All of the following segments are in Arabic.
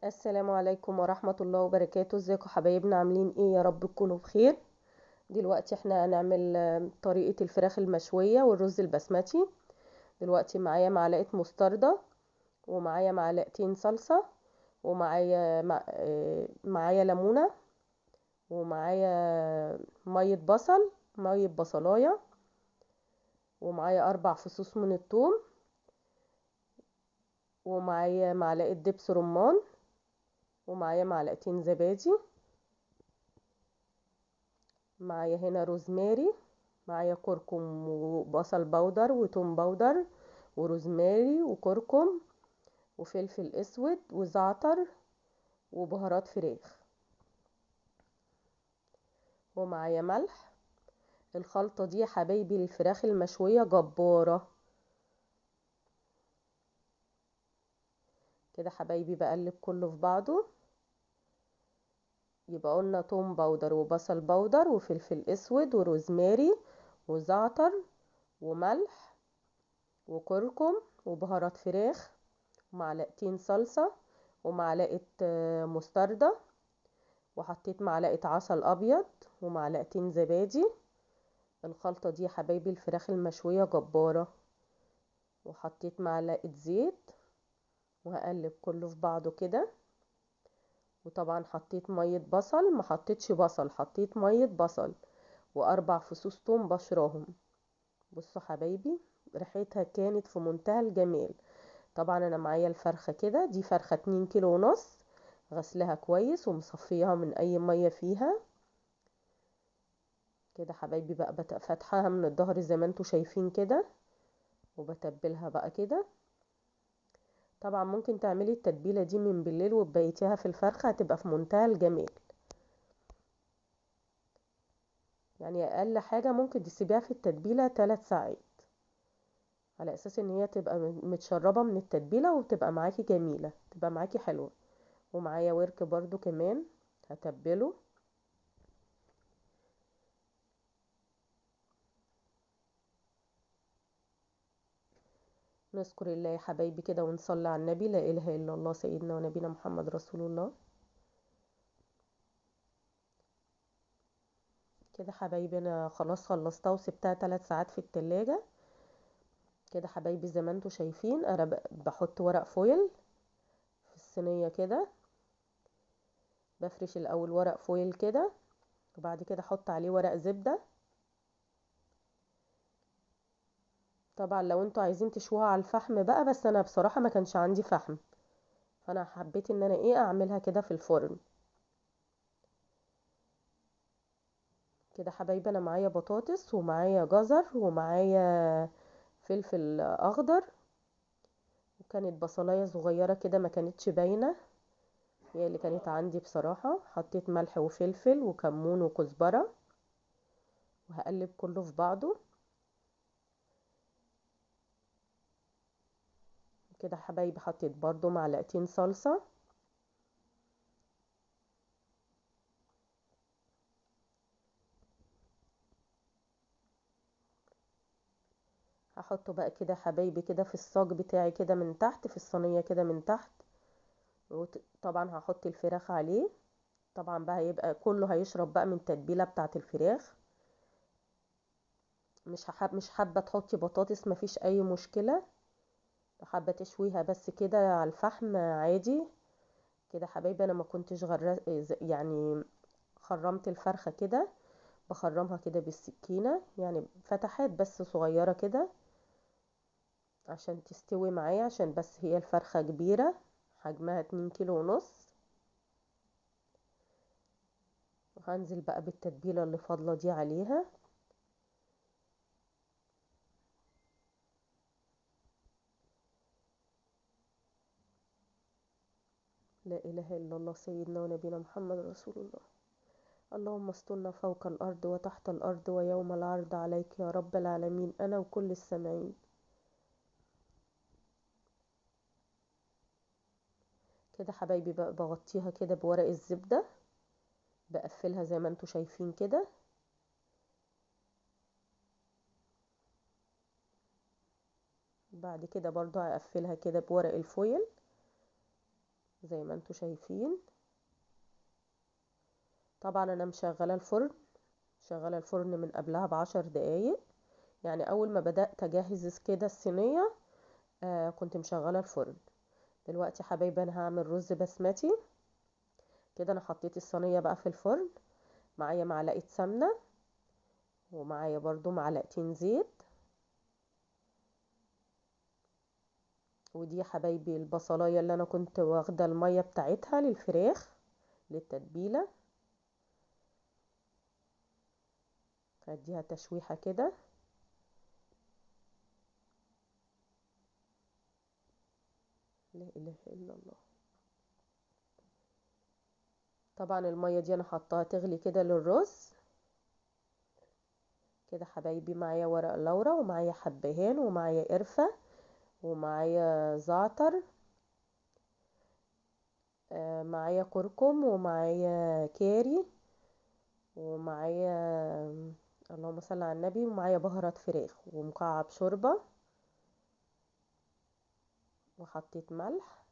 السلام عليكم ورحمة الله وبركاته. ازيكم حبايبنا؟ عاملين ايه؟ يا رب تكونوا بخير. دلوقتي احنا هنعمل طريقة الفراخ المشوية والرز البسمتي. دلوقتي معايا معلقة مستردة، ومعايا معلقتين صلصة، ومعايا معايا ليمونة، ومعايا مية بصل، مية بصلاية، ومعايا 4 فصوص من الثوم، ومعايا معلقة دبس رمان، ومعايا معلقتين زبادي، معايا هنا روزماري، معايا كركم وبصل بودر وتوم بودر وروزماري وكركم وفلفل اسود وزعتر وبهارات فراخ، ومعايا ملح. الخلطة دي يا حبايبي للفراخ المشوية جبارة. كده حبايبي بقلب كله في بعضه. يبقى قلنا توم بودر وبصل بودر وفلفل اسود وروزماري وزعتر وملح وكركم وبهارات فراخ، معلقتين صلصة، ومعلقة مستردة، وحطيت معلقة عسل ابيض ومعلقتين زبادي. الخلطة دي يا حبايبي الفراخ المشوية جبارة. وحطيت معلقة زيت، وهقلب كله في بعضه كده. وطبعا حطيت مية بصل، ما حطيتش بصل، حطيت مية بصل و4 فصوص توم بشراهم. بصوا حبايبي، ريحتها كانت في منتهى الجمال. طبعا انا معايا الفرخة كده، دي فرخة 2 كيلو ونص، غسلها كويس ومصفيها من اي مية فيها. كده حبايبي بقى فاتحاها من الظهر زي ما انتوا شايفين كده، وبتبلها بقى كده. طبعا ممكن تعملي التتبيلة دي من بالليل وتبيتيها في الفرخة، هتبقى في منتهى الجمال. يعني اقل حاجة ممكن تسيبيها في التتبيلة 3 ساعات، على اساس ان هي تبقى متشربة من التتبيلة وتبقى معاكي جميلة، تبقى معاكي حلوة. ومعايا ورك برضو كمان هتبله. نذكر الله يا حبايبي كده ونصلي على النبي. لا اله الا الله سيدنا ونبينا محمد رسول الله. كده حبايبي انا خلاص خلصتها وسبتها 3 ساعات في التلاجة. كده حبايبي زي ما انتوا شايفين انا بحط ورق فويل في الصينية كده. بفرش الاول ورق فويل كده، وبعد كده احط عليه ورق زبدة. طبعا لو انتوا عايزين تشوها على الفحم بقى، بس انا بصراحة ما كانش عندي فحم، فانا حبيت ان انا اعملها كده في الفرن. كده حبايبي انا معايا بطاطس ومعايا جزر ومعايا فلفل اخضر، وكانت بصلاية صغيرة كده ما كانتش باينة، هي اللي كانت عندي بصراحة. حطيت ملح وفلفل وكمون وكزبرة، وهقلب كله في بعضه كده. حبايبي حطيت برضو معلقتين صلصة. هحطه بقى كده حبايبي كده في الصاج بتاعي كده من تحت، في الصينية كده من تحت. طبعا هحط الفراخ عليه. طبعا بقى هيبقى كله هيشرب بقى من التتبيلة بتاعة الفراخ. مش حابة تحطي بطاطس، مفيش اي مشكلة. لو حابة تشويها بس كده على الفحم عادي. كده حبايبي انا ما كنتش يعني خرمت الفرخة كده، بخرمها كده بالسكينة، يعني فتحات بس صغيرة كده عشان تستوي معايا، عشان بس هي الفرخة كبيرة، حجمها 2 كيلو ونص. وهنزل بقى بالتتبيلة اللي فاضلة دي عليها. لا إله إلا الله سيدنا ونبينا محمد رسول الله. اللهم استرنا فوق الأرض وتحت الأرض ويوم العرض عليك يا رب العالمين، أنا وكل السامعين. كده حبايبي بقى بغطيها كده بورق الزبدة، بقفلها زي ما انتوا شايفين كده. بعد كده برضو هقفلها كده بورق الفويل. زي ما انتوا شايفين. طبعا انا مشغله الفرن من قبلها ب10 دقايق. يعني اول ما بدأت اجهز كده الصينية كنت مشغله الفرن. دلوقتي حبايبي انا هعمل رز بسمتي. كده انا حطيت الصينية بقى في الفرن، معايا معلقة سمنة ومعايا برضو معلقتين زيت. ودي يا حبايبي البصلايه اللي انا كنت واخده الميه بتاعتها للفراخ للتتبيله. هديها تشويحه كده. لا اله الا الله. طبعا الميه دي انا حطاها تغلي كده للرز. كده حبايبي معايا ورق لورا ومعايا حبهان ومعايا قرفه ومعايا زعتر، معايا كركم ومعايا كاري ومعايا اللهم صل على النبي، ومعايا بهارات فراخ ومكعب شوربه. وحطيت ملح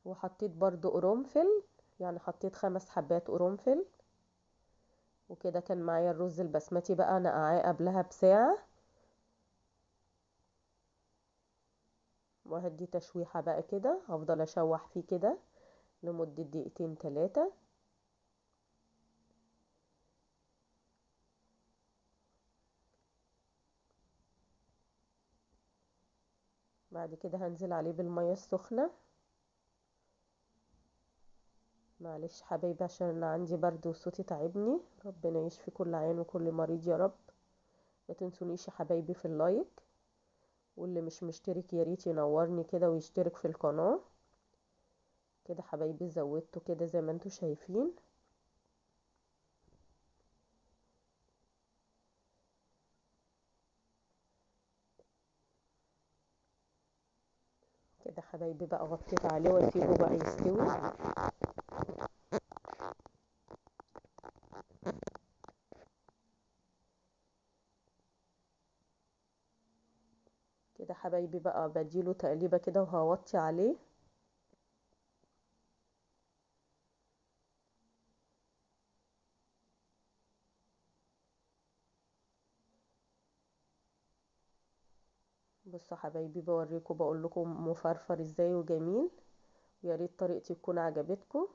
وحطيت برضو قرنفل، يعني حطيت 5 حبات قرنفل. وكده كان معايا الرز البسمتي بقى نقعاه قبلها بساعة. وهدي تشويحة بقى كده، هفضل اشوح فيه كده لمدة دقيقتين 3. بعد كده هنزل عليه بالمية السخنة. معلش حبايبي عشان انا عندي برد وصوتي تعبني، ربنا يشفي كل عين وكل مريض يا رب. ما تنسونيش يا حبايبي في اللايك، واللي مش مشترك ياريت ينورني كده ويشترك في القناة. كده حبايبي زودته كده زي ما انتوا شايفين. كده حبايبي بقى غطيت عليه واسيبه بقى يستوي. كده حبايبي بقى بديله تقليبة كده وهوطي عليه. بصوا حبايبي بوريكم بقول لكم مفرفر ازاي وجميل. يا ريت طريقتي تكون عجبتكم.